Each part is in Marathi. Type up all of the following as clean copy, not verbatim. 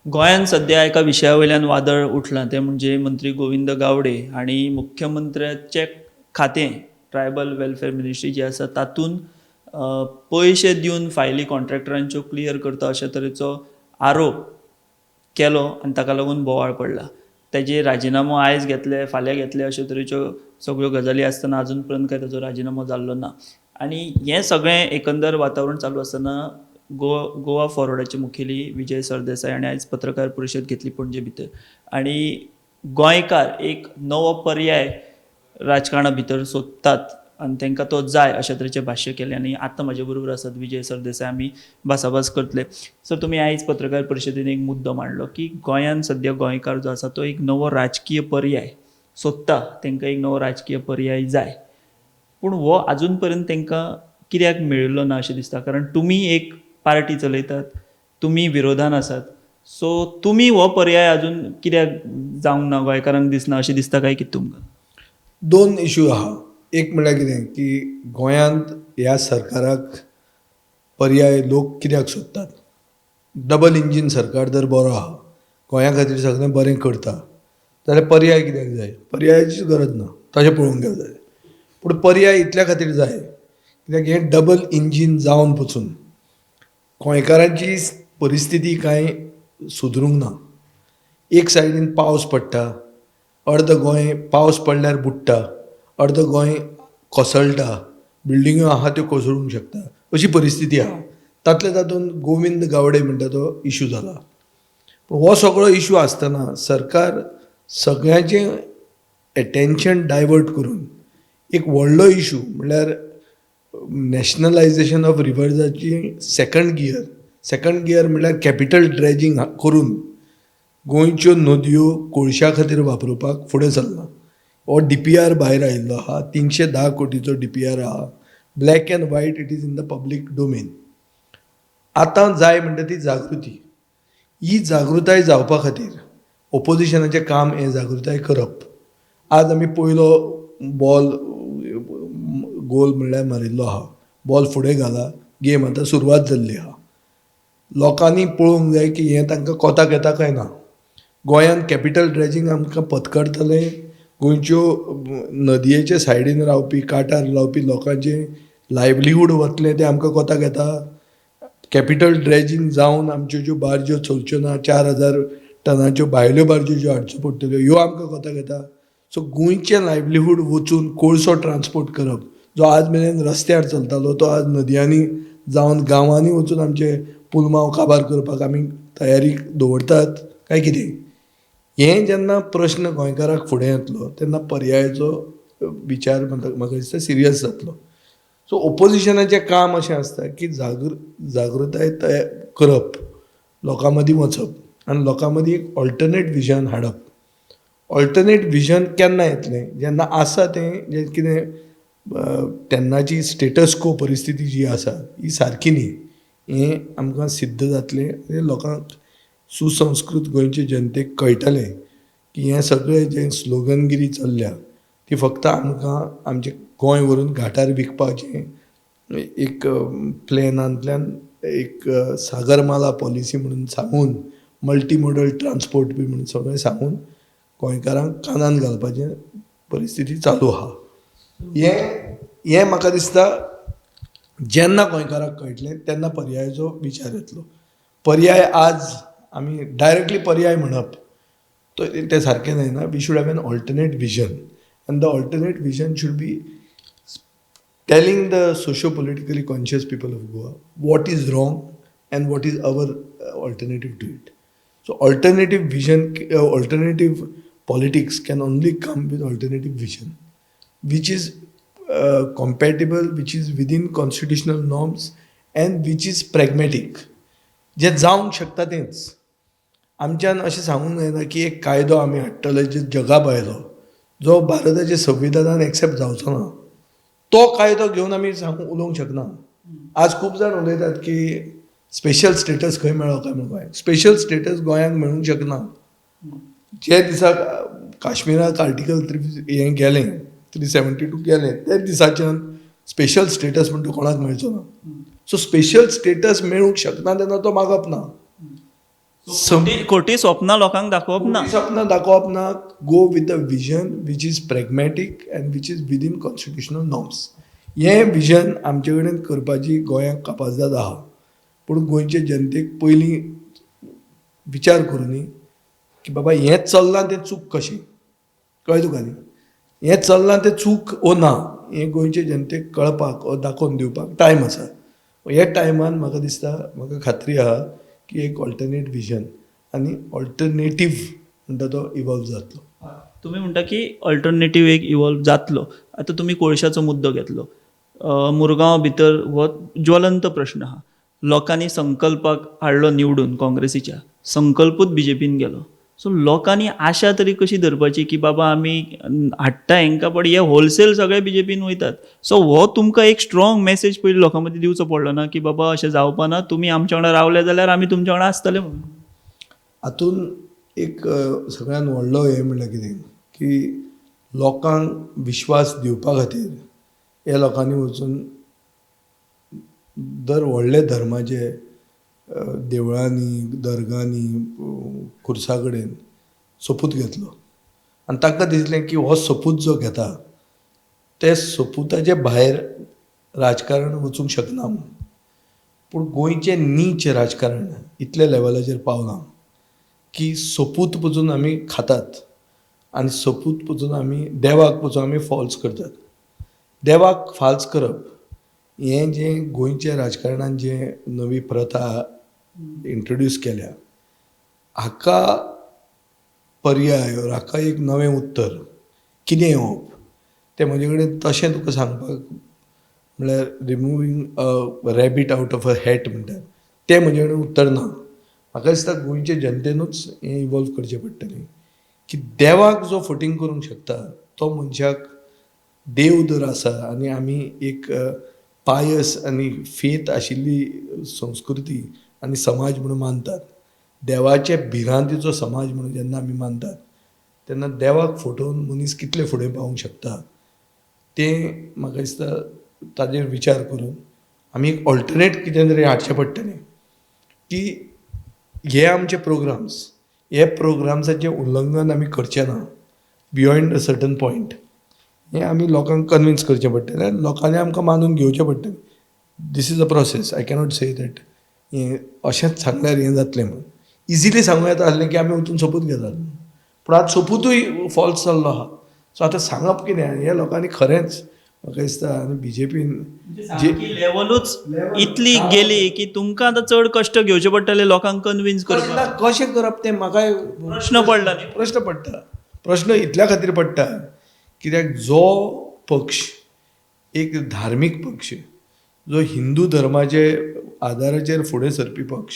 गोंयांत सध्या एका विशया वयल्यान वादळ उठलां तें म्हणजे मंत्री गोविंद गावडे आनी मुख्यमंत्र्याचें खातें ट्रायबल वेलफेअर मिनिस्ट्री जी आसा तातूंत पयशे दिवन फायली कॉन्ट्रॅक्टरांच्यो क्लियर करता अशे तरेचो आरोप केलो आनी ताका लागून बोवाळ पडला. तेजे राजिनामो आयज घेतले फाल्यां घेतले अशे तरेच्यो सगळ्यो गजाली आसतना आजून पर्यंत काय ताचो राजिनामो जाल्लो ना. आनी हें सगळें एकंदर वातावरण चालू आसतना गोवा फॉरवर्डाचे मुखेली विजय सरदेसाय हाणें आयज पत्रकार परिशद घेतली पणजे भितर आनी गोंयकार एक नवो पर्याय राजकारणा भितर सोदतात आनी तांकां तो जाय अशे तरेचें भाश्य केलें आनी आतां म्हाजे बरोबर आसात विजय सरदेसाय आमी भासाभास करतले. सर तुमी आयज पत्रकार परिशदेन एक मुद्दो मांडलो की गोंयांत सद्या गोंयकार जो आसा तो एक नवो राजकीय पर्याय सोदता, तांकां एक नवो राजकीय पर्याय जाय. पूण हो आजून पर्यंत तांकां कित्याक मेळिल्लो ना अशें दिसता? कारण तुमी एक पार्टी चलयतात, तुमी विरोधान आसात, सो तुमी हो पर्याय आजून कित्याक जावंक ना गोंयकारांक दिसना अशें दिसता काय कितें तुमकां? दोन इश्यू आहा. एक म्हळ्यार कितें की गोंयांत ह्या सरकाराक पर्याय लोक कित्याक सोदतात. डबल इंजीन सरकार जर बरो आहा, गोंया खातीर सगळें बरें करता, जाल्यार पर्याय कित्याक जाय? पर्यायाची गरज ना, तशें पळोवंक गेले जाल्यार. पूण पर्याय इतल्या खातीर जाय कित्याक हें डबल इंजीन जावन पसून गोंयकारांची परिस्थिती कांय सुदरूंक ना. एक सायडीन पावस पडटा, अर्द गोंय पावस पडल्यार बुडटा, अर्द गोंय कोसळटा, बिल्डिंग्यो आहा त्यो कोसळूंक शकता, अशी परिस्थिती आहा. तातले तातूंत गोविंद गावडे म्हणटा तो इश्यू जाला. पूण हो सगळो इश्यू आसतना सरकार सगळ्यांचें एटेन्शन डायवर्ट करून एक व्हडलो इश्यू म्हणल्यार नॅशनलायजेशन ऑफ रिवर्साची सेकंड गियर म्हणल्यार कॅपिटल ड्रेजींग करून गोंयच्यो नदयो कोळशा खातीर वापरपाक फुडें सरला. हो DPR भायर आयिल्लो आहा, 310 कोटीचो DPR आहा. Black end white it is in the public domain. आतां जाय म्हणटा ती जागृती. ही जागृताय जावपा खातीर ओपोजिशनाचें काम हें जागृताय करप. आज आमी पयलो बॉल गोल म्हणल्यार मारिल्लो आहा, बॉल फुडें घाला, गेम आतां सुरवात जाल्ली आहा. लोकांनी पळोवंक जाय की हें तांकां कोताक येता काय ना. गोंयांत कॅपिटल ड्रेजींग आमकां पत्करतले, गोंयच्यो नदयेचे सायडीन रावपी कांठार रावपी लोकांचें लायव्हलीहूड वतलें तें आमकां कोताक येता. कॅपिटल ड्रेजींग जावन आमच्यो ज्यो बार्ज्यो चलच्यो ना, 4,000 टनाच्यो भायल्यो बार्ज्यो ज्यो हाडच्यो पडटल्यो ह्यो आमकां कोताक येता. सो गोंयचें लायव्हलीहूड वचून कोळसो ट्रान्सपोर्ट करप, जो आज मेरेन रस्त्यार चलतालो तो आज नदयांनी जावन गांवांनी वचून आमचे पुलमांव काबार करपाक आमी तयारी दवरतात काय कितें? हें जेन्ना प्रश्न गोंयकाराक फुडें येतलो तेन्ना पर्यायाचो विचार म्हाका दिसता सिरियस जातलो. सो ओपोजिशनाचें काम अशें आसता की जागृताय तयार करप, लोकां मदीं वचप आनी लोकां मदीं एक ऑल्टरनेट विजन हाडप. ऑल्टरनेट विजन केन्ना येतलें? जेन्ना आसा तें जें कितें तेन्नाची स्टेटस को परिस्थिती जी आसा ही सारकी न्ही हें आमकां सिद्ध जातलें आनी लोकांक सुसंस्कृत गोंयचे जनतेक कळटलें की हें सगळें जें स्लोगनगिरी चल्ल्या ती फक्त आमकां आमचें गोंय व्हरून घाटार विकपाचें एक प्लॅनांतल्यान एक सागरमाला पॉलिसी म्हणून सांगून मल्टी मॉडल ट्रान्सपोर्ट बी म्हणून सगळें सांगून गोंयकारांक कानान घालपाचें परिस्थिती चालू आहा. हें म्हाका दिसता जेन्ना गोंयकाराक कळटलें तेन्ना पर्यायाचो विचार येतलो. पर्याय आज आमी डायरेक्टली पर्याय म्हणप तो तें सारकें जायना. We should have an alternate vision and the alternate vision should be telling the socio-politically conscious people of Goa what is wrong and what is our alternative to it. So alternative vision, alternative politics can only come with alternative vision, which is compatible, which is within constitutional norms and which is pragmatic. जे जावंक शकता तेंच. आमच्यान अशें सांगूंक जायना की एक कायदो आमी हाडटले जे जगा भायलो जो भारताच्या संविधानान एक्सेप्ट जावचो ना, तो कायदो घेवन आमी उलोवंक शकना. आज खूब जाण उलयतात की स्पेशल स्टेटस खंय मेळ्ळो काय म्हणून. गोंयाक स्पेशल स्टेटस गोंयांक मेळूंक शकना. जे दिसा काश्मीराक आर्टिकल 372 गेलें ते दिसाच्यान स्पेशल स्टेटस म्हणटा तो कोणाक मेळचो ना. सो स्पेशल स्टेटस मेळूंक शकना तेन्ना तो मागप ना. खोटी स्वप्नां लोकांक दाखोवप ना. सपना दाखोवप ना. Go with the vision which is pragmatic and which is within constitutional norms. हें विजन आमचे कडेन करपाची गोंयांक कापाजदाद आहा. पूण गोंयचे जनतेक पयलीं विचार करूं न्ही की बाबा हें चल्लां तें चूक कशें, कळ्ळें तुका न्ही. हें चल्लां तें चूक ओ ना हें गोंयचे जनतेक कळपाक ओ दाखोवन दिवपाक टायम आसा. ह्या टायमान म्हाका दिसता, म्हाका खात्री आहा की एक ऑल्टरनेट विजन आनी ऑल्टरनेटीव म्हणटा तो इवॉल्व जातलो. तुम्ही म्हणटा की अल्टरनेटीव एक इवॉल्व जातलो. आतां तुमी कोळशाचो मुद्दो घेतलो. मुरगांव भितर हो ज्वलंत प्रश्न आहा. लोकांनी संकल्पाक हाडलो निवडून काँग्रेसीच्या, संकल्पूच बीजेपीन गेलो. सो लोकांनी आशा तरी कशी धरपाची की बाबा आमी हाडटा हेंकां, पण हे होलसेल सगळे बीजेपीन वयतात. सो हो तुमकां एक स्ट्रॉंग मेसेज पयलीं लोकां मदीं दिवचो पडलो ना की बाबा अशें जावपा ना, तुमी आमच्या वांगडा रावले जाल्यार आमी तुमच्या वांगडा आसतले म्हणून. हातून एक सगळ्यान व्हडलो हें म्हणल्यार कितें की लोकांक विश्वास दिवपा खातीर ह्या लोकांनी वचून दर व्हडले धर्माचे देवळांनी, दर्गांनी, खुर्सा कडेन सोपूत घेतलो. आनी तांकां दिसलें की हो सोपूत जो घेता ते सोपुताचे भायर राजकारण वचूंक शकना म्हणून. पूण गोंयचें नीच राजकारण इतल्या लेवलाचेर पावलां की सोपूत पसून आमी खातात आनी सोपूत पसून आमी देवाक पसून आमी फॉल्स करतात. देवाक फाल्स करप हें जें गोंयच्या राजकारणान जें नवी प्रथा इंट्रोड्यूस केल्या, हाका पर्याय हाका एक नवें उत्तर कितें येवप तें म्हजे कडेन तशें तुका सांगपाक म्हळ्यार रिमुवींग अ रॅबीट आउट ऑफ अ हॅट म्हणटात तें म्हजे कडेन उत्तर ना. म्हाका दिसता गोंयचे जनतेनूच हें इवॉल्व करचें पडटलें की देवाक जो फटींग करूंक शकता तो मनशाक देव जर आसा आनी आमी एक पायस आनी फेथ आशिल्ली संस्कृती आनी समाज म्हणून मानतात, देवाचे भिरांतीचो समाज म्हणून जेन्ना आमी मानतात, तेन्ना देवाक फटोवन मनीस कितले फुडें पावूंक शकता तें म्हाका दिसता ताजेर विचार करून आमी एक ऑल्टरनेट कितें तरी हाडचें पडटलें की हे आमचे प्रोग्राम्स, हे प्रोग्राम्साचें उल्लंघन आमी करचें ना बियॉन्ड अ सर्टन पॉयंट. हें आमी लोकांक कन्विन्स करचें पडटलें आनी लोकांनी आमकां मानून घेवचें पडटलें. This is a process. I cannot say that हें अशेंच सांगल्यार हें जातलें म्हणून. इजिली सांगूं येता आसलें की आमी वचून सोपूत घेतात, पूण आतां सोपूतूय फॉल्स जाल्लो आहा. सो आतां सांगप कितें हें लोकांनी खरेंच म्हाका दिसता आनी बीजेपीन जी लेवलूच इतली गेली की तुमकां आतां चड कश्ट घेवचे पडटले लोकांक कन्विन्स करपाक. कशें करप तें म्हाकाय प्रश्न पडला न्ही. प्रश्न पडटा. प्रश्न इतल्या खातीर पडटा कित्याक जो पक्ष एक धार्मीक पक्ष, जो हिंदू धर्माचे आदाराचेर फुडें सरपी पक्ष,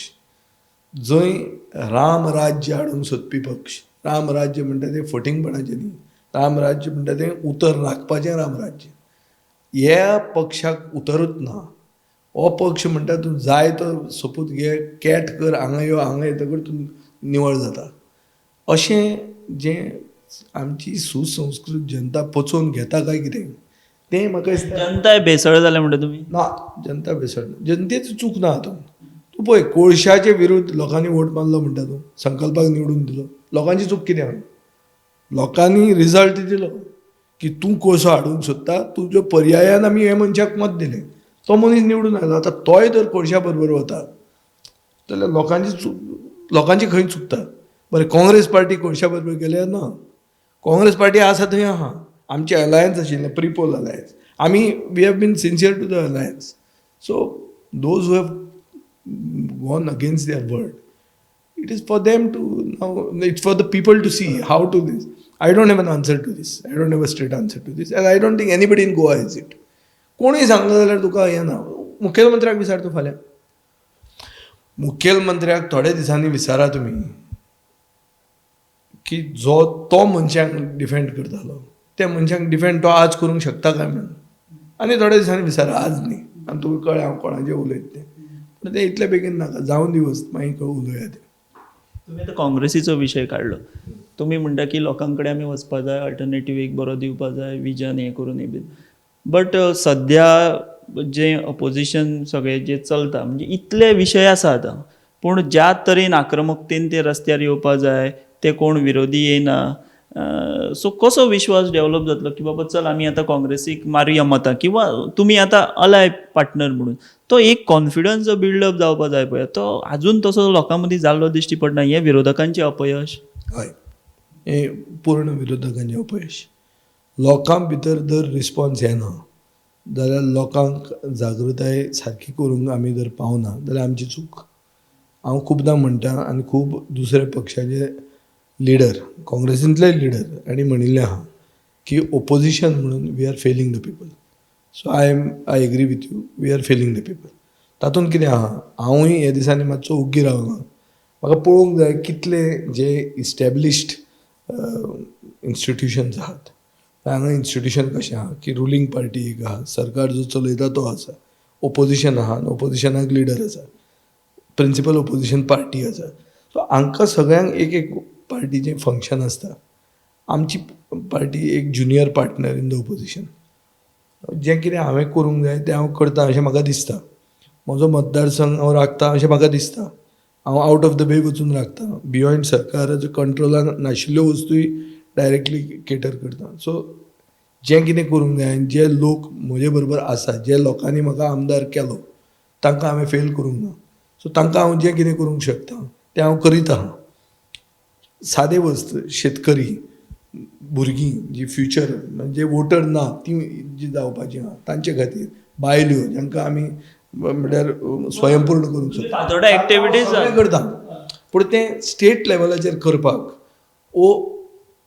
जंय राम राज्य हाडूंक सोदपी पक्ष, राम राज्य म्हणटा तें फटींगपणाचें न्ही, राम राज्य म्हणटा तें उतर राखपाचें राम राज्य. ह्या पक्षाक उतरूच ना. हो पक्ष म्हणटा तूं जाय तो सोपूत घे, कॅट कर, हांगा यो हांगा येतकर तूं निवळ जाता. अशें जें आमची सुसंस्कृत जनता पचोवन घेता काय कितें तें म्हाका दिसता. जनताय भेसळ जाल्या म्हणटा तुमी. ना, जनता बेसळ ना. जनतेची चूक ना हातून. तूं पळय कोळशाचे विरुद्ध लोकांनी वोट मारलो म्हणटा तूं, संकल्पाक निवडून दिलो. लोकांची चूक कितें आहा? लोकांनी रिजल्ट दिलो की तूं कोळसो हाडूंक सोदता, तुज्या पर्यायान आमी हे मनशाक मत दिलें, तो मनीस निवडून आयलो. आतां तोय जर कोळशा बरोबर वता जाल्यार लोकांची खंय चुकता? बरें, काँग्रेस पार्टी कोळशा बरोबर गेल्या ना. काँग्रेस पार्टी आसा थंय आहा. आमचें अलायन्स आशिल्लें, प्रिपोल अलायन्स. आमी we have been sincere to the alliance. So those who have gone against their word, it is for them to now, it's for the people to see how to this. I don't have an answer to this. I don't have a straight answer to this, and I don't think anybody in Goa has it. कोणीय सांगलो जाल्यार तुका हें ना. मुखेलमंत्र्याक विचार तूं फाल्यां. मुखेलमंत्र्याक थोड्या दिसांनी विचारा तुमी की जो तो मनशाक डिफेंड करतालो त्या मनशाक डिफेंड तो आज करूंक शकता काय म्हणून. आनी थोड्या दिसांनी विचारा, आज न्ही, आनी तुका कळ्ळें हांव कोणाचें उलयता तें. पूण तें इतले बेगीन नाका, जावन दिवस मागीर उलोवया तें. तुम्ही आता काँग्रेसीचो विशय काडलो. तुम्ही म्हणटा की लोकां कडेन आमी वचपा जाय, अल्टरनेटीव एक बरो दिवपा जाय, विजन हें करून हें बीन. बट सद्या जें अपोजिशन सगळें जें चलता म्हणजे इतले विशय आसा आतां पूण ज्या तरेन आक्रमकतेन ते रस्त्यार येवपा जाय ते कोण विरोधी येयना सो कसो विश्वास डेवलप जातलो की बाबा चल आमी आतां काँग्रेसीक मारया मतां किंवा तुमी आतां अलाय पार्टनर म्हणून तो एक कॉन्फिडन्स जो बिल्डअप जावपा जाय पळय तो आजून तसो लोकां मदीं जाल्लो दिश्टी पडना हें विरोधकांचें अपयश. हय हे पूर्ण विरोधकांचें अपयश. लोकां भितर जर रिस्पॉन्स येना जाल्यार लोकांक जागृताय सारकी करूंक आमी जर पावना जाल्यार आमची चूक. हांव खूबदां म्हणटा आनी खूब दुसरे पक्षाचे लिडर काँग्रेसींतले लिडर आनी म्हणिल्लें आहा की ओपोजिशन म्हणून we are failing the people. So I agree with you, we are failing the people. तातूंत कितें आहा, हांवूय ह्या दिसांनी मातसो ओग्गी रावला. म्हाका पळोवंक जाय कितले जे इस्टॅब्लिश्ड इन्स्टिट्यूशन्स आहात. हांगा इन्स्टिट्यूशन कशें आहा की रुलींग पार्टी एक आहा, सरकार जो चलयता तो आसा, ओपोजिशन आहा आनी ओपोजिशनाक लिडर आसा, प्रिंसिपल ओपोजिशन पार्टी आसा. सो हांकां सगळ्यांक एक एक पार्टीचें फंक्शन आसता. आमची पार्टी एक junior partner in the opposition. जें कितें हांवें करूंक जाय तें हांव करतां अशें म्हाका दिसता. म्हजो मतदारसंघ हांव राखतां अशें म्हाका दिसता. हांव आवट ऑफ द वे वचून राखतां. बियॉंड सरकाराच्या कंट्रोलान नाशिल्ल्यो वस्तूय डायरेक्टली केटर करता. सो जें कितें करूंक जाय आनी जे लोक म्हजे बरोबर आसा, जे लोकांनी म्हाका आमदार केलो तांकां हांवें फेल करूंक ना. सो तांकां हांव जें कितें करूंक शकतां तें हांव करीत आहां. सादे वस्त शेतकरी, भुरगीं जी फ्युचर म्हणजे वोटर ना ती जी जावपाची आहा तांचे खातीर, बायल्यो जांकां आमी म्हळ्यार स्वयंपूर्ण करूंक शकता, फातोड्डा एक्टिविटीज करता. पूण तें स्टेट लेवलाचेर करपाक वो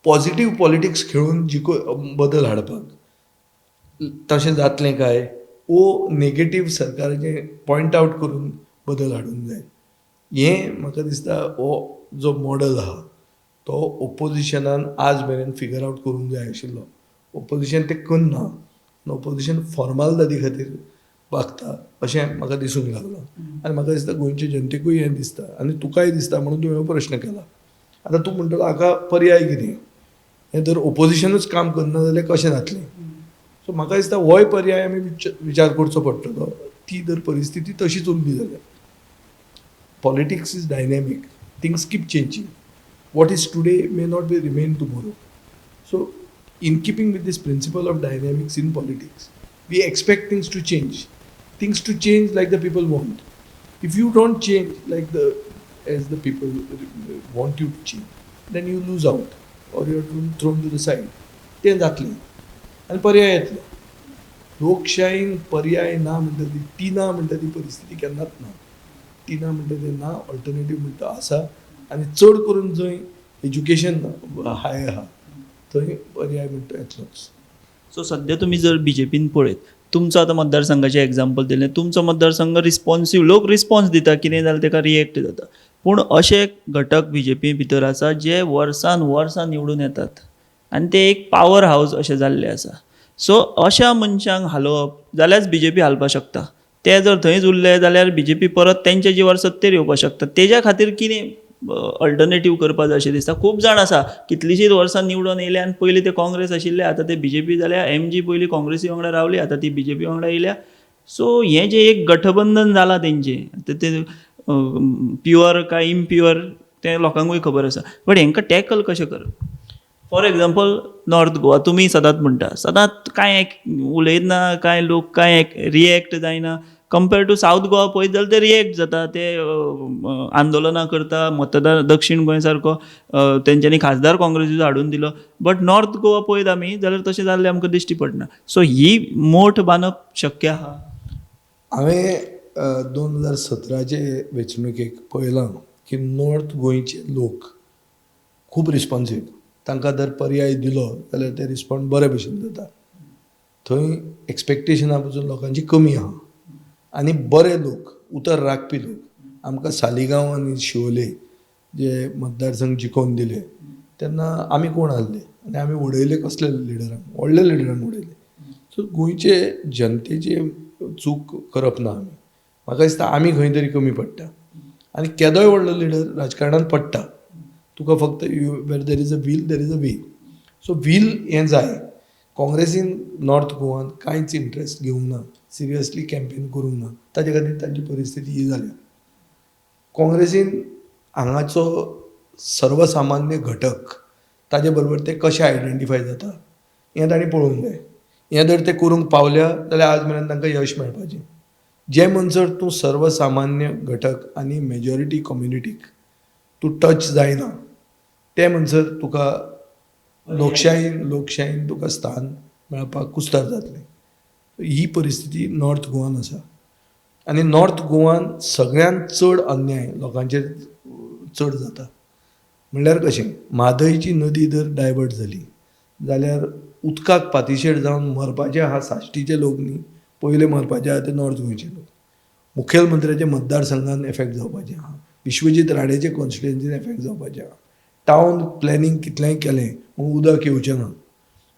पॉझिटीव पॉलिटिक्स खेळून बदल हाडपाक तशें जातलें काय वो नेगेटीव सरकाराचें पॉयंट आवट करून बदल हाडूंक जाय. हें म्हाका दिसता हो जो मॉडल आहा तो ओपोजिशनान आज मेरेन फिगर आवट करूंक जाय आशिल्लो. ओपोजिशन तें करना. ओपोजिशन फॉर्मालिटी खातीर वागता अशें म्हाका दिसूंक लागलां. आनी म्हाका दिसता गोंयच्या जनतेकूय हें दिसता आनी तुकाय दिसता म्हणून तुवें हो प्रश्न केला. आतां तूं म्हणटलो हाका पर्याय कितें? हें जर ओपोजिशनूच काम करना जाल्यार कशें जातलें? सो म्हाका दिसता होय पर्याय आमी विचार करचो पडटलो. ती जर परिस्थिती तशीच उरली जाल्यार. Politics is dynamic. Things keep changing. What is today may not be remain tomorrow. So, in keeping with this principle of dynamics in politics, we expect things to change. Things to change like the people want. If you don't change as the people want you to change, then you lose out or you are thrown to the side. तें जातलें आनी पर्याय येतलो. लोकशायेन पर्याय ना म्हणटा ती टिना म्हणटा ती परिस्थिती केन्नाच ना. टिना म्हणटा तें ना, ऑल्टरनेटीव म्हणटा आसा. आनी चड करून जंय एज्युकेशन हाय आहा थंय पर्याय म्हणटा येतलोच. सो सध्या तुमी जर BJPन पळयत तुमचो आतां मतदारसंघाचें एग्जाम्पल दिलें, तुमचो मतदारसंघ रिस्पॉन्सीव, लोक रिस्पॉन्स दिता, कितें जालें तेका रिएक्ट जाता. पूण अशे घटक BJP भितर आसा जे वर्सान वर्सां निवडून येतात आनी ते एक पावर हावस अशें जाल्लें आसा. सो अशा मनशांक हालोवप जाल्यारच BJP हालपाक शकता. ते जर थंयच उरले जाल्यार BJP परत तेंचे जीवार सत्तेर येवपाक शकता. तेज्या खातीर कितें अल्टरनेटीव करपाक जाय अशें दिसता. खूब जाण आसा कितलींशींच वर्सां निवडून येयले आनी पयलीं ते काँग्रेस आशिल्ले, आतां ते BJP जाल्या. MG पयलीं काँग्रेसी वांगडा रावली, आतां ती BJP वांगडा येयल्या. सो हें जें एक गठबंधन जालां तेंचें ते प्युअर काय इम्प्युअर तें लोकांकूय खबर आसा. बट हेंकां टॅकल कशें करप? फॉर एग्जाम्पल नॉर्थ गोवा तुमी सदांच म्हणटा, सदांच कांय उलयना, कांय लोक कांय रिएक्ट जायना. कंपेर्ड टू सावथ गोवा पळयत जाल्यार ते रिएक्ट जाता, ते आंदोलनां करता. मतदार दक्षिण गोंय सारको तेंच्यांनी खासदार काँग्रेसीचो हाडून दिलो. बट नॉर्थ गोवा पळयत आमी जाल्यार तशें जाल्लें आमकां दिश्टी पडना. सो ही मोठ बांदप शक्य आहा? हांवें 2017चे वेंचणुकेक पळयलां की नॉर्थ गोंयचे लोक खूब रिस्पॉन्सीव. तांकां जर पर्याय दिलो जाल्यार ते रिस्पॉन्ड बरे भशेन जाता. थंय एक्सपेक्टेशना पसून लोकांची कमी आहा आनी बरे लोक, उतर राखपी लोक. आमकां सालिगांव आनी शिवोले जे मतदारसंघ जिखोवन दिले तेन्ना आमी कोण आहले आनी आमी उडयले कसले लिडरांक? व्हडल्या लिडरांक उडयले. सो गोंयचे जनतेचे चूक करप ना आमी. म्हाका दिसता आमी खंय तरी कमी पडटा आनी केदोय व्हडलो लिडर राजकारणांत पडटा. तुका फक्त where there is a will there is a way. So will हें जाय. काँग्रेसीन नॉर्थ गोवान कांयच इंट्रस्ट घेवंक ना, सिरियसली कॅम्पेन करूंक ना. ताचे खातीर तांची परिस्थिती ही जाल्या. काँग्रेसीन हांगाचो सर्वसामान्य घटक ताजे बरोबर ते कशें आयडेंटिफाय जाता हें तांणी पळोवंक जाय. हें जर ते करूंक पावल्या जाल्यार आज मेरेन तांकां यश मेळपाचें. जे म्हणसर तूं सर्वसामान्य घटक आनी मेजॉरिटी कम्युनिटीक तूं टच जायना ते म्हणसर तुका लोकशायेन तुका स्थान मेळपाक कुस्तार जातलें. ही परिस्थिती नॉर्थ गोवान आसा आनी नॉर्थ गोवान सगळ्यांत चड अन्याय लोकांचेर चड जाता. म्हणल्यार कशें, म्हादयची नदी जर डायवर्ट जाली जाल्यार उदकाक पातीशेर जावन मरपाचे आहा साश्टीचे लोक न्ही, पयले मरपाचे आहा ते नॉर्थ गोंयचे लोक. मुखेलमंत्र्याचे मतदारसंघान एफेक्ट जावपाचें आहा, विश्वजीत राणेचे कॉन्स्टिट्युएन्सीन एफेक्ट जावपाचें आहा. टावन प्लॅनिंग कितलेंय केलें पूण उदक येवचें ना.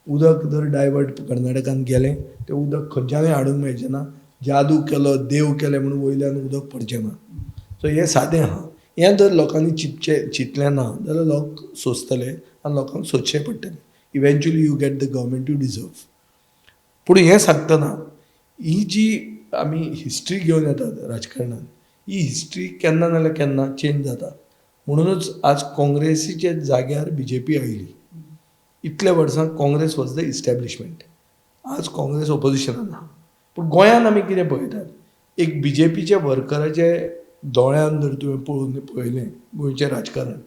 उदक जर डायवर्ट कर्नाटकान गेलें तें उदक खंयच्यानय हाडूंक मेळचें ना. जादू केलो, देव केलें म्हणून वयल्यान उदक पडचें ना. सो हें सादें आहा. हें जर लोकांनी चिंतलें ना जाल्यार लोक सोंसतले आनी लोकांक सोदचें पडटलें. Eventually you get the government you deserve. पूण हें सांगतना ही जी आमी हिस्ट्री घेवन येतात राजकारणान, ही हिस्ट्री केन्ना नाल्यार केन्ना चेंज जाता. म्हणूनच आज काँग्रेसीच्या जाग्यार BJP आयली. इतल्या वर्सां काँग्रेस वॉज द इस्टॅब्लिशमेंट. आज काँग्रेस ऑपोजिशनान आहा. पूण गोंयांत आमी कितें पळयतात, एक BJPच्या वर्कराचे दोळ्यान जर तुवें पळयलें गोंयचें राजकारण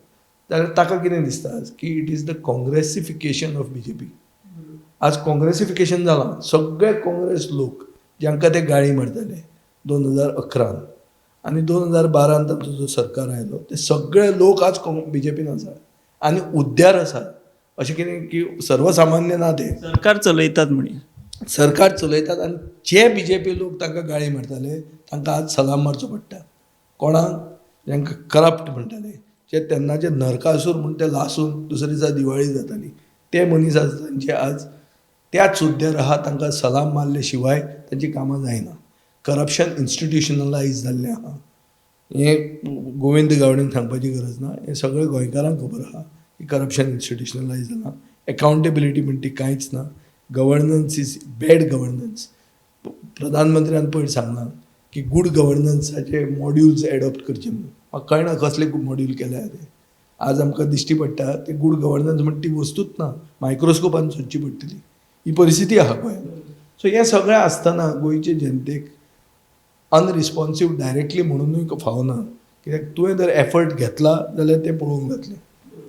जाल्यार ताका कितें दिसता की it is the Congressification of BJP. आज काँग्रेसिफिकेशन जालां. सगळे काँग्रेस लोक जांकां ते गाळी मारताले 2011 आनी 2012 तांचो जो सरकार आयलो ते सगळे लोक आज BJPन आसा आनी उद्धार आसा. अशें कितें की सर्वसामान्य ना ते सरकार चलयतात म्हणी. सरकार चलयतात आनी जे BJP लोक तांकां गाळी मारताले तांकां आज सलाम मारचो पडटा. कोणाक? जांकां करप्ट म्हणटाले, जे तेन्नाचे नरकासूर म्हूण ते लासून दुसरे दिसा दिवाळी जाताली, ते मनीस आज तांचे आज त्याच हुद्द्यार आहा. तांकां सलाम मारले शिवाय तांची कामां जायना. करप्शन इन्स्टिट्युशनलायज जाल्लें आहा. हें गोविंद गावडेन सांगपाची गरज ना, हें सगळें गोंयकारांक खबर आहा की करप्शन इन्स्टिट्युशनलायज जालां. एकावंटेबिलिटी म्हणटा ती कांयच ना. Governance is bad governance. प्रधानमंत्र्यान पयर सांगलां की गूड गव्हर्नन्साचे मॉड्युल्स एडॉप्ट करचे म्हणून. म्हाका कळना कसले मॉड्यूल केल्या ते. आज आमकां दिश्टी पडटा ते गूड गव्हर्नन्स म्हणटा ती वस्तूच ना, मायक्रोस्कोपान सोदची पडटली. ही परिस्थिती आहा गोंयांत. सो हें सगळें आसतना गोंयचे जनतेक अनरिस्पॉन्सीव डायरेक्टली म्हणूनय फावना. कित्याक तुवें जर एफर्ट घेतला जाल्यार तें पळोवंक जातलें.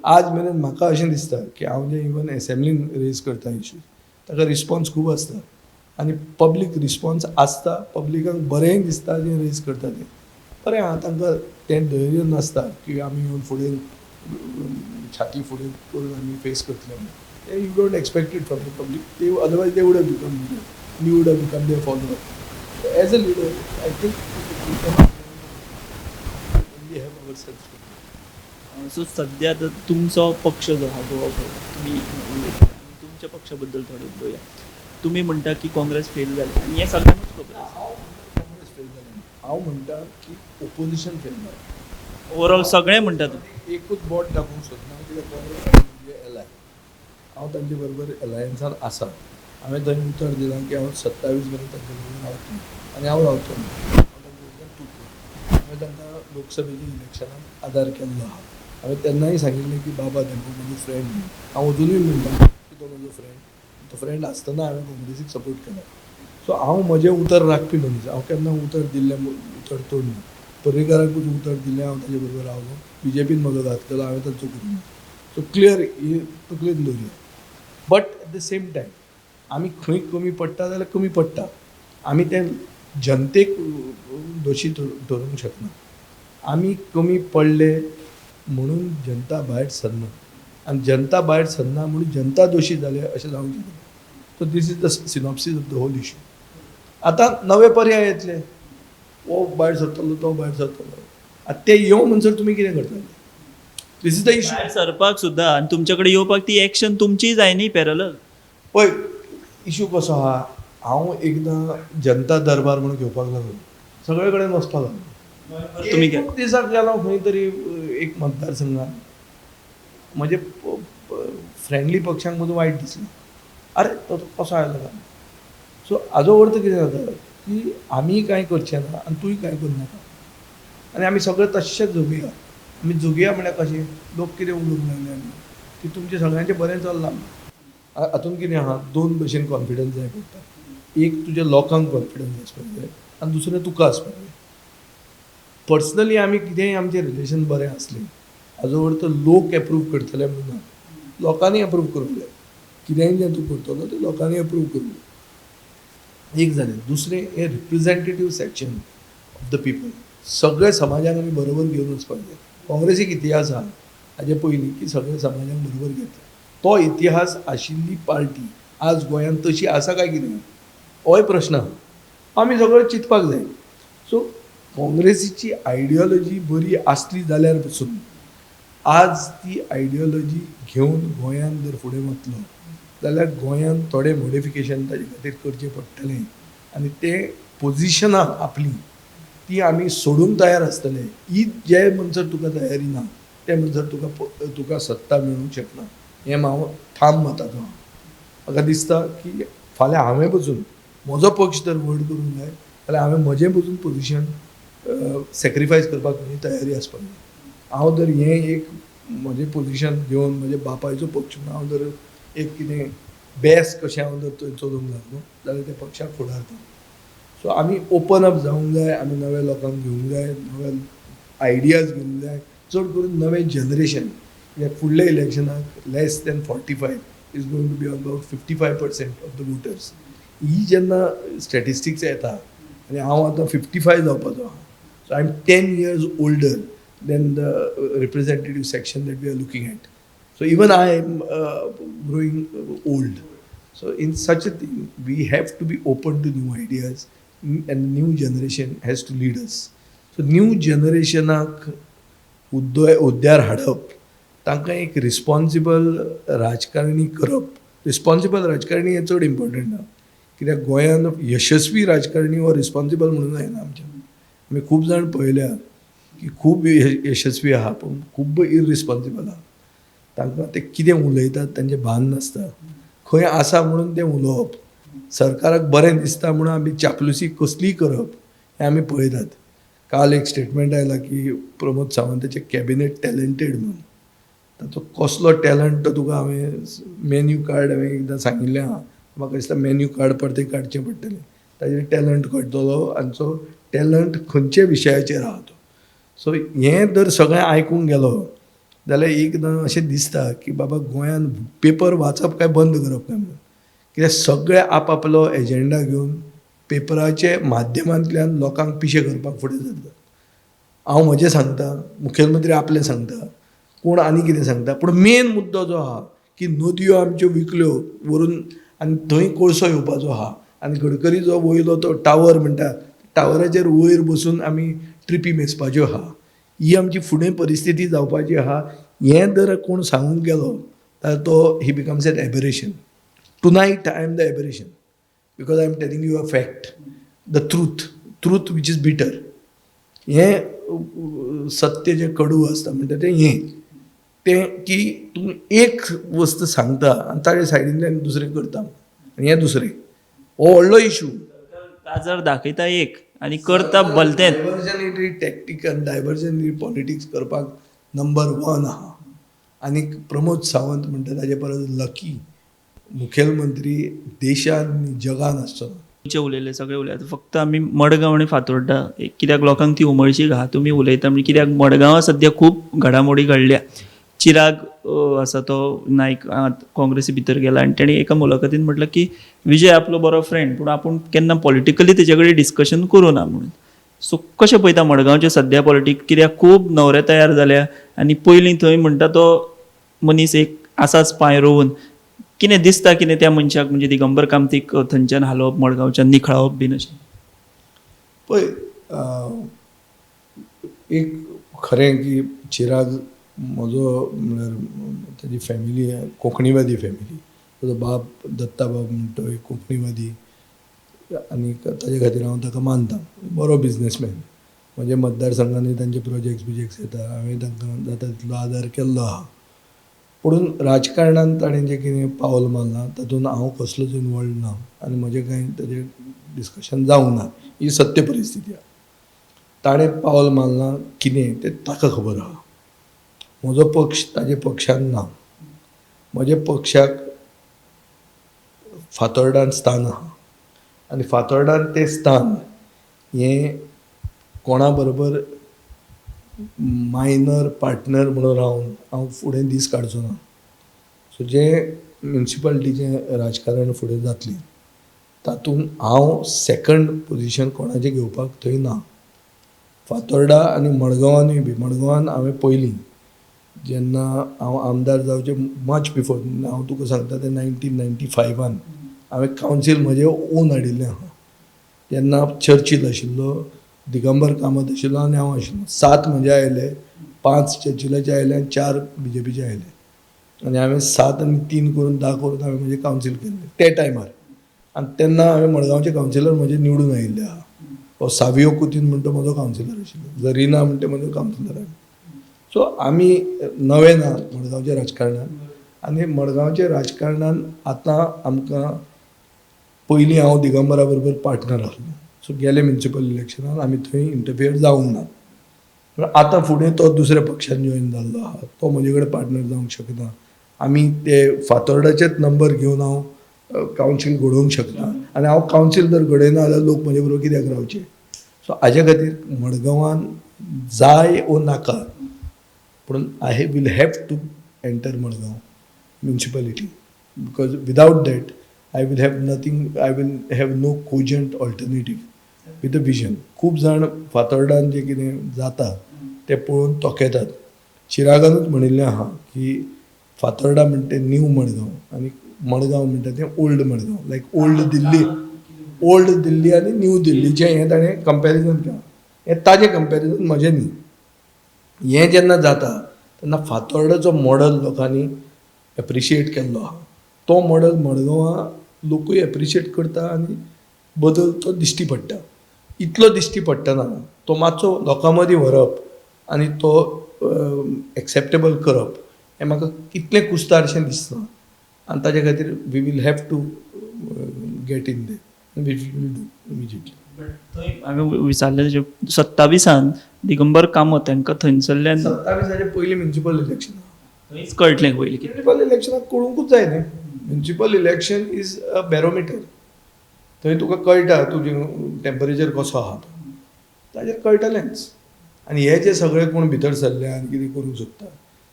आज मेरेन म्हाका अशें दिसता की हांव जें इवन एसेंब्लीन रेज करता इश्यूज ताका रिस्पॉन्स खूब आसता आनी पब्लीक रिस्पॉन्स आसता. पब्लिकाक बरेंय दिसता जें रेज करता तें बरें आहा. तांकां तें धैर्य नासता की आमी येवन फुडें छाती फुडें करून आमी फेस करतले. You don't expect it from the public. ते otherwise they would have become leader. We would have become their follower. As a leader I think we have our self. So सध्या आतां तुमचो पक्ष जो आहा गोवा तुमी तुमच्या पक्षा बद्दल थोडें उलोवया. तुमी म्हणटा की काँग्रेस फेल जाली आनी हें सगळ्यांकूच खबर आसा. काँग्रेस फेल जालें. हांव म्हणटा की ओपोजिशन फेल जालें. ओवरऑल सगळे म्हणटा तुमी. एकूच बोट दाखोवंक सोदना कित्याक काँग्रेस म्हणजे एलाय. हांव तांचे बरोबर एलायन्सान आसा. हांवें थंय उतर दिलां की हांव 27 मेरेन तांचे बरोबर रावतलों आनी हांव रावतलों. हांव तांचे बरोबर तुटलो. हांवें तांकां लोकसभेच्या इलेक्शनाक आदार केल्लो आहा. हांवें तेन्नाय सांगिल्लें की बाबा तेंको म्हजो फ्रेंड. हांव अजुनूय म्हणटा की तो म्हजो फ्रेंड. तो फ्रेंड आसतना हांवें काँग्रेसीक सपोर्ट केला. सो हांव म्हजें उतर राखपी मनीस. हांव केन्ना उतर दिल्लें उतर तोडना. पर्रीकाराकूच उतर दिल्लें, हांव ताचे बरोबर रावलो. BJPन म्हजो घात केलो, हांवें तांचो करूना. सो क्लियर ही तकलेन दवरया. But at the same time आमी खंय कमी पडटा जाल्यार कमी पडटा. आमी तें जनतेक दोशी धरूंक शकना. आमी कमी पडले म्हणून जनता भायर सरना आनी जनता भायर सरना म्हणून जनता दोशी जाले अशें जावंक शकना. So this is the synopsis of the whole issue. आतां नवे पर्याय येतले. वो भायर सरतलो, तो भायर सरतलो. आतां ते येवं म्हणसर तुमी कितें करतले? This is the issue. भायर सरपाक सुद्दां आनी तुमचे कडेन येवपाक ती एक्शन तुमचीय जाय न्ही पॅरलल. पळय इश्यू कसो आहा. हांव एकदां जनता दरबार म्हणून घेवपाक लागलो. सगळे कडेन वचपाक लागलो. तुमी एक दिसाक गेलो खंय तरी एक मतदारसंघान. म्हजे फ्रेंडली पक्षांक मदीं वायट दिसलें. अरे तो कसो आयलो काय. सो हाजो अर्थ कितें जाता की आमी कांय करचें ना आनी तूंय कांय करनाका. आनी आमी सगळे तशेंच जगुया. आमी जगुया म्हळ्यार कशें, लोक कितें उलोवंक लागले आमी की तुमचें सगळ्यांचें बरें चल्लां. हातूंत कितें आहा, दोन भशेन कॉन्फिडन्स जाय पडटा. एक तुज्या लोकांक कॉन्फिडन्स आसपाक जाय आनी दुसरें तुका आसपाक जाय. पर्सनली आमी कितेंय आमचें रिलेशन बरें आसलें हाजो अर्थ लोक एप्रूव करतले म्हणून ना. लोकांनी एप्रूव करूंक जाय. कितेंय जें तूं करतलो तें लोकांनी एप्रूव करूंक जाय. एक जालें. दुसरें हें representative section of the people. सगळे समाजाक आमी बरोबर घेवन वचपाक जाय. काँग्रेसीक इतिहास आहा हाजे पयलीं की सगळे समाजाक बरोबर घेतले. तो इतिहास आशिल्ली पार्टी आज गोंयांत तशी आसा काय कितें होय प्रश्न आहा. आमी सगळे चिंतपाक जाय. सो काँग्रेसीची आयडियोलॉजी बरी आसली जाल्यार पसून आज ती आयडियोलॉजी घेवन गोंयांत जर फुडें वतलो जाल्यार गोंयांत थोडें मॉडिफिकेशन ताजे खातीर करचें पडटलें आनी तें पोजिशनां आपली ती आमी सोडूंक तयार आसतले. ही जे म्हणसर तुका तयारी ना ते म्हणसर तुका सत्ता मेळूंक शकना. हें हांव ठाम मताचो आहा. म्हाका दिसता की फाल्यां हांवें पसून म्हजो पक्ष जर व्हड करूंक जाय जाल्यार हांवें म्हजें पसून पोजिशन सॅक्रिफायस करपाक म्हजी तयारी आसपाक जाय. हांव जर हें एक म्हजें पोजिशन घेवन म्हज्या बापायचो पक्ष म्हणून हांव जर एक कितें बेस्ट कशें हांव जर थंय चलोवंक लागलो जाल्यार त्या पक्षाक फुडारता. सो आमी ओपन अप जावंक जाय. आमी नव्या लोकांक घेवंक जाय, नव्या आयडियाज घेवंक जाय. चड करून नवें जनरेशन जे फुडल्या इलेक्शनाक less than 45 is going to be about 55% of the voters. ही जेन्ना स्टॅटिस्टिक्स येता आनी हांव आतां 55 जावपाचो आहा. So I am 10 years older than the representative section that we are looking at. So even I am growing old. So in such a thing, we have to be open to new ideas and new generation has to lead us. So new generationाक उद्यार हाडप, तांकां एक रिस्पॉन्सिबल राजकारणी करप. रिस्पॉन्सिबल राजकारणी हें चड इम्पॉर्टंट ना. कित्याक गोंयांत यशस्वी राजकारणी हो रिस्पॉन्सिबल म्हणून जायना आमच्या. आमी खूब जाण पळयल्या की खूब यशस्वी आहा पूण खूब इररिस्पॉन्सिबल आहा. तांकां ते कितें उलयतात तांचें भान नासता. खंय आसा म्हणून तें उलोवप. सरकाराक बरें दिसता म्हणून आमी चापलुसी कसलीय करप हें आमी पळयतात. काल एक स्टेटमेंट आयला की प्रमोद सावंताचें कॅबिनेट टॅलंटेड म्हणून. ताचो कसलो टॅलंट तो तुका हांवें मेन्यू कार्ड हांवें एकदां सांगिल्लें आहा. म्हाका दिसता मेन्यू कार्ड परतें काडचें पडटलें. ताजेर टॅलंट कळटलो आनी तो टॅलंट खंयच्या विशयाचेर आहा तो. सो हें जर सगळें आयकूंक गेलो जाल्यार एकदां अशें दिसता की बाबा गोंयांत पेपर वाचप काय बंद करप काय म्हणून. कित्याक सगळे आपापलो एजेंडा घेवन पेपराचे माध्यमांतल्यान लोकांक पिशे करपाक फुडें सरतात. हांव म्हजें सांगता, मुखेलमंत्री आपलें सांगता, कोण आनी कितें सांगता. पूण मेन मुद्दो जो आहा की नदयो आमच्यो विकल्यो व्हरून आनी थंय कोळसो येवपाचो आहा आनी गडकरी जो वयलो तो टावर म्हणटा टावराचेर वयर बसून आमी ट्रिपी मेजपाच्यो आहा. ही आमची फुडें परिस्थिती जावपाची आहा. हें जर कोण सांगूंक गेलो जाल्यार तो he becomes an aberration. Tonight I am the aberration because I am telling you a fact, the truth which is bitter. हें सत्य जें कडू आसता म्हणटा तें की तूं एक वस्त सांगता आनी ताचे सायडींतल्यान दुसरें करता आनी हें दुसरें. हो व्हडलो इशू. गाजर दाखयता एक आनी करता भलतेंच. डायवर्जनरी टॅक्टीक आनी डायवर्जनरी पॉलिटिक्स करपाक नंबर 1 आहा. आनी प्रमोद सावंत म्हणटा ताजे परस लकी मुखेलमंत्री देशान आनी जगान आसचो. उलयले सगळे उलयतात. फक्त आमी मडगांव आनी फातोर्डा कित्याक लोकांक ती उमळशीक आहा. तुमी उलयता म्हणजे कित्याक मडगांवां सद्या खूब घडामोडी घडल्या. चिराग आसा तो नायक काँग्रेसी भितर गेला आनी तेणी एका मुलाखतीन म्हटलं की विजय आपलो बरो फ्रेंड पूण आपूण केन्ना पॉलिटिकली तेजे कडेन डिस्कशन करूं ना म्हणून. सो कशें पळयता मडगांवचें सद्या पॉलिटीक. कित्याक खूब न्हवरे तयार जाल्या आनी पयलीं थंय म्हणटा तो मनीस एक आसाच पांय रोवन. कितें दिसता कितें त्या मनशाक म्हणजे दिगंबर कामतीक थंयच्यान हालोवप मडगांवच्यान निखळावप बीन अशें. पळय एक खरें की चिराग म्हजो म्हळ्यार ताजी फॅमिली कोंकणीवादी फॅमिली. ताजो बाब दत्ताबाब म्हणटा तो एक कोंकणीवादी आनी ताजे खातीर हांव ताका मानता. बरो बिजनसमॅन. म्हज्या मतदारसंघांनी तांचे प्रोजेक्ट्स येता. हांवें तांकां जाता तितलो आदार केल्लो आहा. पूण राजकारणांत ताणें जें कितें पावल मारलां तातूंत हांव कसलोच इनवॉल्ड ना आनी म्हजें कांय ताजें डिस्कशन जावंक ना. ही सत्य परिस्थिती आहा. ताणें पावल मारलां कितें तें ताका खबर आहा. म्हजो पक्ष ताजे पक्षान ना. म्हज्या पक्षाक फातोर्डान स्थान आहा आनी फातोर्डान तें स्थान हें कोणा बरोबर मायनर पार्टनर म्हणून रावन हांव फुडें दीस काडचो ना. सो जें म्युन्सिपालिटीचें राजकारण फुडें जातलें तातूंत हांव सेकंड पोजिशन कोणाचें घेवपाक थंय ना. फातोर्डा आनी मडगांवानूय बी मडगांवान हांवें पयलीं जेन्ना हांव आमदार जावचे मच बिफोर हांव तुका सांगता तें 1995 हांवें कावन्सील म्हजें ओन हाडिल्लें आहा. तेन्ना चर्चील आशिल्लो, दिगंबर कामत आशिल्लो आनी हांव आशिल्लो. 7 म्हजे आयले, 5 चर्चिलाचे आयले आनी 4 BJPचे आयले. आनी हांवें 7 आनी 3 करून 10 करून हांवें म्हजें कावन्सील केल्लें ते टायमार. आनी तेन्ना हांवें मडगांवचे कावन्सिलर म्हजे निवडून आयिल्ले आहा. हो सावियो कुतीन म्हणटा म्हजो कावन्सिलर आशिल्लो, जरिना म्हणटा म्हजो कावन्सिलर. सो आमी नवे ना मडगांवच्या राजकारणान. आनी मडगांवच्या राजकारणान आतां आमकां पयलीं हांव दिगंबरा बरोबर पार्टनर आसलो. सो गेले म्युन्सिपल इलेक्शनान आमी थंय इंटरफियर जावंक ना. पूण आतां फुडें तो दुसऱ्या पक्षान जॉयन जाल्लो आहा. तो म्हजे कडेन पार्टनर जावंक शकना. आमी ते फातोर्डाचेच नंबर घेवन हांव कावन्सील घडोवंक शकता. आनी हांव कावन्सील जर घडयना जाल्यार लोक म्हजे बरोबर कित्याक रावचे. सो हाजे खातीर मडगांवान जाय ओ नाका पूण I will have to enter Madgaon municipality because without that I will have nothing. I will have no cogent alternative with a vision. खूब जाण फातोर्डान जें कितें जाता तें पळोवन तोखेतात. चिरागानूच म्हणिल्लें आहा की फातोर्डा म्हणटा तें न्यू मडगांव आनी मडगांव म्हणटा तें ओल्ड मडगांव. लायक ओल्ड दिल्ली आनी न्यू दिल्लीचें हें ताणें कंपॅरिजन केलां. हें ताजें कंपॅरिजन म्हजें न्ही. हें जेन्ना जाता तेन्ना फातोर्डाचो मॉडल लोकांनी एप्रिशिएट केल्लो आहा. तो मॉडल मडगांवां लोकूय एप्रिशिएट करता आनी बदल तो दिश्टी पडटा. इतलो दिश्टी पडटना तो मातसो लोकां मदीं व्हरप आनी तो एक्सेप्टेबल करप हें म्हाका कितलें कुस्तारशें दिसता. आनी ताजे खातीर we will have to get in the which will do immediately. थंय हांवें विचारलें 27 दिगंबर कामत तांकां थंयसरल्यान 27 पयलीं म्युन्सिपल इलेक्शन. थंयच कळटलें पयलीं कितें. म्युन्सिपल इलेक्शनाक कळूंकूच जाय न्ही. Municipal election is a barometer. थंय तुका कळटा तुजें टेम्परेचर कसो आहा तो. ताजेर कळटलेंच. आनी हे जे सगळे कोण भितर सरले आनी कितें करूंक सोदता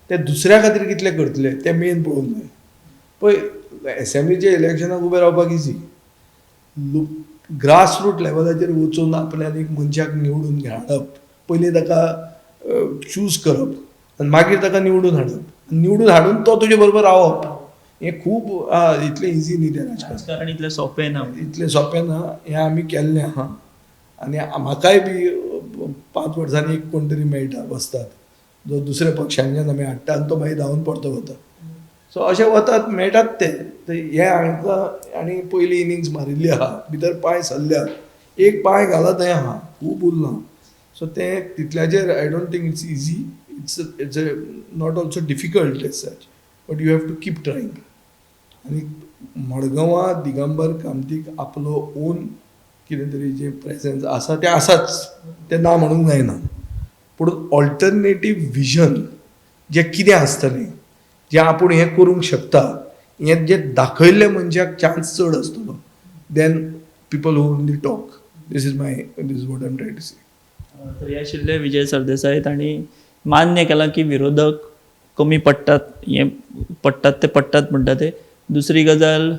ते दुसऱ्या खातीर कितले करतले तें मेन पळोवंक जाय. पळय एसएमईच्या इलेक्शनाक उबें रावपाक इजी. ग्रास रूट लेवलाचेर वचून आपल्यान एक मनशाक निवडून हाडप, पयलीं ताका चूज करप आनी मागीर ताका निवडून हाडप. निवडून हाडून तो तुजे बरोबर रावप हें खूब इतलें इजी न्ही तें राजकारण इतलें सोंपें ना. इतलें सोंपें ना. हें आमी केल्लें आहा. आनी म्हाकाय बी 5 वर्सांनी एक कोण तरी मेळटा वस्ताद जो दुसऱ्या पक्षांच्यान आमी हाडटा आनी तो मागीर धांवन परतो वता. सो अशें वतात मेळटात ते. हे हांकां आनी पयली इनिंग्स मारिल्ली आहा. भितर पांय सरल्यात. एक पांय घालत हें आहा खूब उरलां. सो तें तितल्याचेर I don't think it's easy. It's not also difficult as such but you have to keep trying. आनी मडगांवां दिगंबर कामतीक आपलो ओन कितें तरी जें प्रेझन्स आसा तें आसाच. तें ना म्हणूंक जायना. पूण ऑल्टरनेटीव विजन जें कितें आसतलें जें आपूण हें करूंक शकता हें जें दाखयल्ल्या मनशाक चान्स चड आसतलो. Then people who only talk. This is what I am trying to say. तरी आशिल्ले विजय सरदेसाय तांणी मान्य केलां की विरोधक कमी पडटात. हें पडटात ते पडटात म्हणटा ते. दुसरी गजाल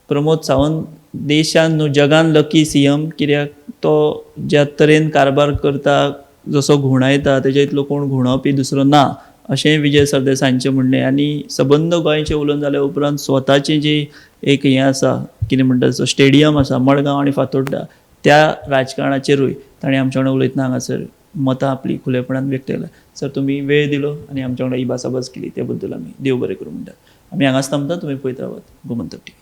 प्रमोद सावंत देशान न्हू जगान लकी CM कित्याक तो ज्या तरेन कारबार करता जसो घुवणायता तेच्या इतलो कोण घुवणावपी दुसरो ना अशें विजय सरदेसायांचें म्हणणें. आनी सबंद गोंयचें उलोवन जाल्या उपरांत स्वताचें जी एक हें आसा कितें म्हणटा स्टेडियम आसा मडगांव आनी फातोर्डा त्या राजकारणाचेरूय ताणें आमच्या वांगडा उलयतना हांगासर मतां आपली खुलेपणान व्यक्त केल्या. सर तुमी वेळ दिलो आनी आमच्या वांगडा ही भासाभास केली ते बद्दल आमी देव बरें करूं म्हणटात. आमी हांगाच थांबता. तुमी पळयत रावात गोमंतक TV.